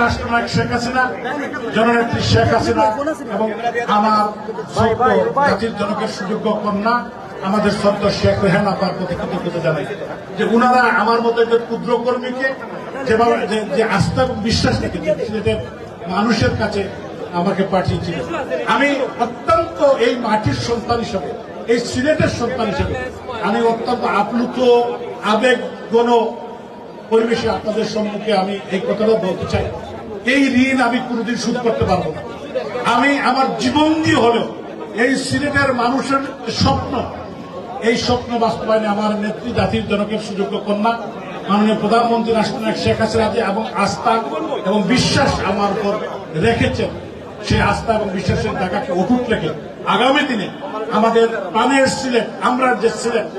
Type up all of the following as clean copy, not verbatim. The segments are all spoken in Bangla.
রাষ্ট্রনায়ক শেখ হাসিনা, জননেত্রী শেখ হাসিনা এবং আমার জাতির জনকের সুযোগ্য কন্যা আমাদের সদ্য শেখ রেহানা আপার প্রতি কৃতজ্ঞতা জানাই যে উনারা আমার মতো একজন ক্ষুদ্র কর্মীকে যেভাবে যে আস্থা এবং বিশ্বাস রেখেছেন সিলেটের মানুষের কাছে আমাকে পাঠিয়েছিলেন। আমি অত্যন্ত এই মাটির সন্তান হিসেবে, এই সিলেটের সন্তান হিসেবে আমি অত্যন্ত আপ্লুত আবেগ গণ পরিবেশে আপনাদের সম্মুখে আমি এই কথাটা বলতে চাই। এই ঋণ আমি কোনোদিন শোধ করতে পারবো না। আমি আমার জীবন দিয়ে হলেও এই সিলেটের মানুষের স্বপ্ন, এই স্বপ্ন বাস্তবায়নে আমার নেত্রী জাতির জনকের সুযোগ্য কন্যা মাননীয় প্রধানমন্ত্রী রাষ্ট্রনায়ক শেখ হাসিনা এবং আস্থা এবং বিশ্বাস আমার উপর রেখেছেন, সেই আস্থা এবং বিশ্বাসের জায়গাকে অটুট রেখে আগামী দিনে আমাদের প্রাণের সিলেট, আমরা যে সিলেট,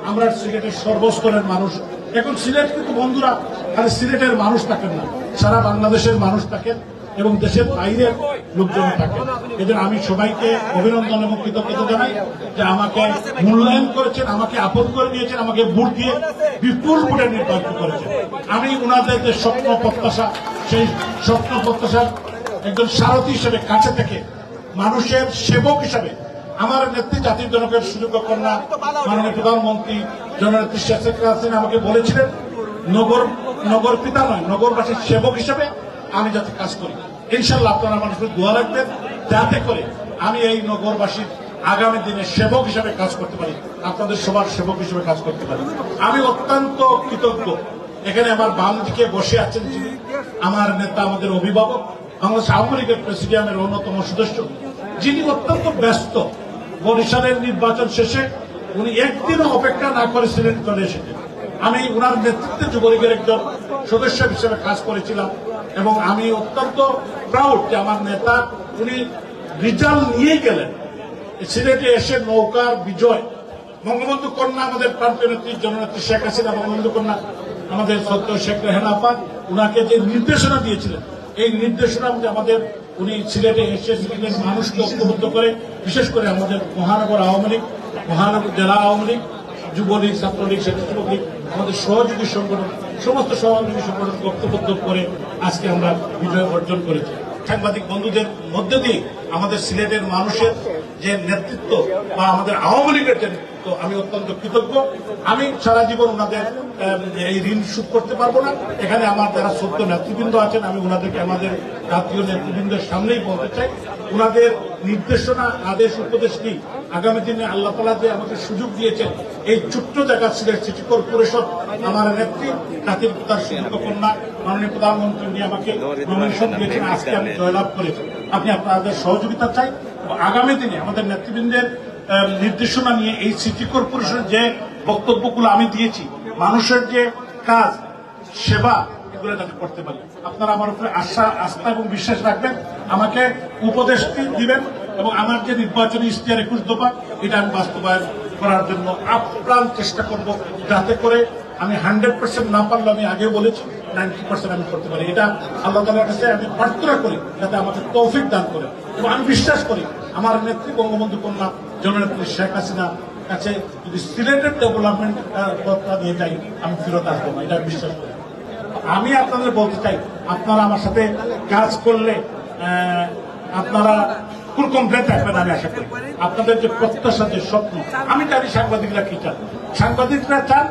আমরা সিলেটের সর্বস্তরের মানুষ। এখন সিলেট কিন্তু বন্ধুরা খালি সিলেটের মানুষ থাকেন না, সারা বাংলাদেশের মানুষ থাকেন এবং দেশের বাইরের লোকজন থাকেন। এজন্য আমি সবাইকে অভিনন্দন এবং কৃতজ্ঞতা জানাই যে আমাকে মূল্যায়ন করেছেন, আমাকে আপন করে নিয়েছেন, আমাকে ভোট দিয়ে বিপুল ভোটে নির্বাচিত করেছেন। আমি ওনাদের যে স্বপ্ন প্রত্যাশা, সেই স্বপ্ন প্রত্যাশার একজন সারথী হিসেবে কাছে থেকে মানুষের সেবক হিসেবে আমার নেত্রী জাতির জনকের সুযোগ্য কন্যা মাননীয় প্রধানমন্ত্রী জননেত্রী শেখ হাসিনা আমাকে বলেছিলেন নগর পিতা নয়, নগরবাসীর সেবক হিসেবে আমি যাতে কাজ করি। ইনশাল্লাহ আপনারা মানুষের দোয়া রাখবেন যাতে করে আমি এই নগরবাসীর আগামী দিনে সেবক হিসেবে কাজ করতে পারি, আপনাদের সবার সেবক হিসেবে কাজ করতে পারি। আমি অত্যন্ত কৃতজ্ঞ। এখানে আমার বাম দিকে বসে আছেন যিনি আমার নেতা, আমাদের অভিভাবক, বাংলাদেশ আওয়ামী লীগের প্রেসিডিয়ামের অন্যতম সদস্য, যিনি অত্যন্ত ব্যস্ত। বরিশালের নির্বাচন শেষে উনি একদিনও অপেক্ষা না করে সিলেট চলে এসেছেন। আমি উনার নেতৃত্বে যুবলীগের একজন সদস্য হিসেবে কাজ করেছিলাম এবং আমি অত্যন্ত প্রাউড যে আমার নেতা উনি রেজাল্ট নিয়ে গেলেন সিলেটে এসে নৌকার বিজয়। বঙ্গবন্ধু কন্যা আমাদের প্রান্তীয় নেত্রী জননেত্রী শেখ হাসিনা, বঙ্গবন্ধু কন্যা আমাদের সদ্য শেখ রেহানা আপা উনাকে যে নির্দেশনা দিয়েছিলেন, এই নির্দেশনা আমাদের উনি সিলেটে এসে সিলেটের মানুষকে ঐক্যবদ্ধ করে, বিশেষ করে আমাদের মহানগর আওয়ামী লীগ, মহানগর জেলা আওয়ামী লীগ, যুবলীগ, ছাত্রলীগ, স্বেচ্ছাসেবক লীগ, আমাদের সহযোগী সংগঠন, সমস্ত সহযোগী সংগঠন ঐক্যবদ্ধ করে আজকে আমরা বিজয় অর্জন করেছি। সাংবাদিক বন্ধুদের মধ্যে দিয়ে আমাদের সিলেটের মানুষের যে নেতৃত্ব বা আমাদের আওয়ামী লীগের যে নেতৃত্ব, আমি অত্যন্ত কৃতজ্ঞ। আমি সারা জীবন ওনাদের এই ঋণ শোধ করতে পারবো না। এখানে আমার যারা সদ্য নেতৃবৃন্দ আছেন, আমি ওনাদেরকে আমাদের জাতীয় নেতৃবৃন্দের সামনেই বলতে চাই, ওনাদের নির্দেশনা, আদেশ, উপদেশ নিয়ে আগামী দিনে আল্লাহ তাআলা যে আমাকে সুযোগ দিয়েছেন, এই ছোট্ট জায়গা সিলেট সিটি কর্পোরেশন, আমার নেত্রী জাতির পিতার সুযোগ্য কন্যা মাননীয় প্রধানমন্ত্রী উনি আমাকে নমিনেশন দিয়েছেন, আজকে আমি জয়লাভ করেছি। আপনি আপনাদের সহযোগিতা চাই। আগামী দিনে আমাদের নেতৃবৃন্দের নির্দেশনা নিয়ে এই সিটি কর্পোরেশনের যে বক্তব্যগুলো আমি দিয়েছি, মানুষের যে কাজ, সেবা, এগুলো যাতে করতে পারি। আপনারা আমার উপরে আস্থা এবং বিশ্বাস রাখবেন, আমাকে উপদেশ দিবেন এবং আমার যে নির্বাচনী ইশতেহার 21 দফা, এটা আমি বাস্তবায়ন করার জন্য আপ্রাণ চেষ্টা করব, যাতে করে আমি 100% না পারলে, আমি আগে বলেছি 90% আমি করতে পারি। এটা আল্লাহ তাআলার কাছে আমি প্রার্থনা করি যাতে আমাকে তৌফিক দান করে। এবং আমি বিশ্বাস করি আমার নেত্রী বঙ্গবন্ধু কন্যা জননেত্রী শেখ হাসিনা কাছে যদি সিলেটের ডেভেলপমেন্ট কথা নিয়ে যাই, আমি ফেরত আসবো না, এটা বিশ্বাস করি। আমি আপনাদের বলতে চাই, আপনারা আমার সাথে কাজ করলে আপনারা কোন কমপ্লেন থাকবেন আমি আশা করি। আপনাদের যে প্রত্যাশা, যে স্বপ্ন, আমি জানি সাংবাদিকরা কি চান। সাংবাদিকরা চান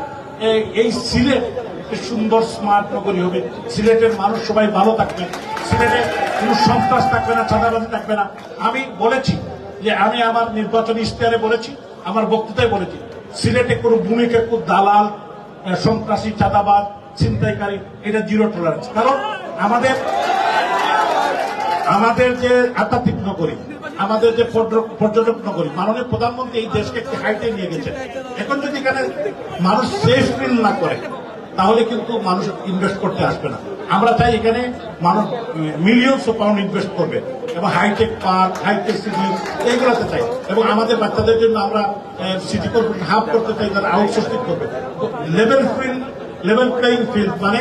এই সিলেট সুন্দর স্মার্ট নগরী হবে, সিলেটের মানুষ সবাই ভালো থাকবে, সিলেটে কোন সন্ত্রাস থাকবে না, চাঁদাবাজি থাকবে না। আমি বলেছি যে আমি আমার নির্বাচনী ইশতেহারে বলেছি, আমার বক্তৃতায় বলেছি, সিলেটে কোনো ভূমিকা, কোন দালাল, সন্ত্রাসী, চাঁদাবাজ, ছিনতাইকারী, এটা জিরো টলারেন্স। কারণ আমাদের যে আধ্যাত্মিক নগরী, আমাদের যে পর্যটক নগরী, মাননীয় প্রধানমন্ত্রী এই দেশকে একটি হাইটে নিয়ে গেছেন। এখন যদি এখানে মানুষ সেফ ফিল না করে, তাহলে কিন্তু মানুষ ইনভেস্ট করতে আসবে না। আমরা চাই এখানে মানুষ মিলিয়নস অফ পাউন্ড ইনভেস্ট করবে এবং হাইটেক পার্ক, হাইটেক সিটি, এইগুলোতে চাই। এবং আমাদের বাচ্চাদের জন্য আমরা সিটি কর্পোরেশন হাব করতে চাই, যারা আউটসোর্সিং করবে। লেভেল প্লেইং ফিল্ড মানে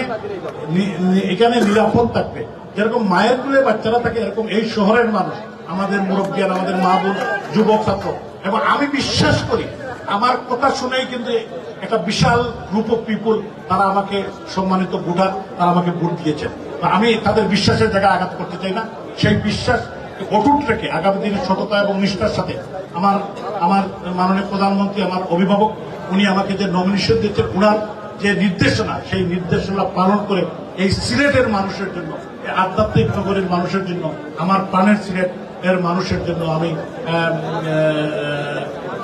এখানে নিরাপদ থাকবে, যেরকম মায়ের কুলে বাচ্চারা থাকে, এরকম এই শহরের মানুষ, আমাদের মুরব্বিয়ান, আমাদের মা বোন, যুবক, ছাত্র। এবং আমি বিশ্বাস করি আমার কথা শুনেই কিন্তু একটা বিশাল গ্রুপ অফ পিপুল, তারা আমাকে সম্মানিত ভোটার, তারা আমাকে ভোট দিয়েছেন। আমি তাদের বিশ্বাসের জায়গায় আঘাত করতে চাই না। সেই বিশ্বাস অটুট রেখে আগামী দিনে সততা এবং নিষ্ঠার সাথে আমার মাননীয় প্রধানমন্ত্রী, আমার অভিভাবক, উনি আমাকে যে নমিনেশন দিচ্ছেন, উনার যে নির্দেশনা, সেই নির্দেশনা পালন করে এই সিলেটের মানুষের জন্য, আধ্যাত্মিক নগরের মানুষের জন্য, আমার প্রাণের সিলেট এর মানুষের জন্য আমি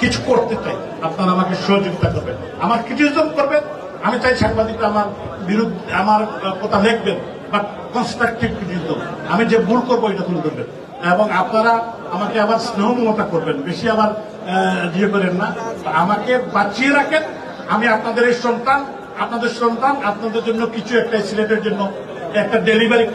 কিছু করতে চাই। আপনারা আমাকে সহযোগিতা করবেন, আমার ক্রিটিসিজম করবেন। আমি চাই সাংবাদিকরা আমার বিরুদ্ধে আমার কথা লিখবেন, বাট কনস্ট্রাকটিভ ক্রিটিসিজম। আমি যে ভুল করবো এটা তুলে ধরবেন এবং আপনারা আমাকে আবার স্নেহ মমতা করবেন, বেশি আবার করেন না, আমাকে বাঁচিয়ে রাখেন। আমি আপনাদের এই সন্তান, আপনাদের জন্য কিছু একটা সিলেটের জন্য একটা ডেলিভারি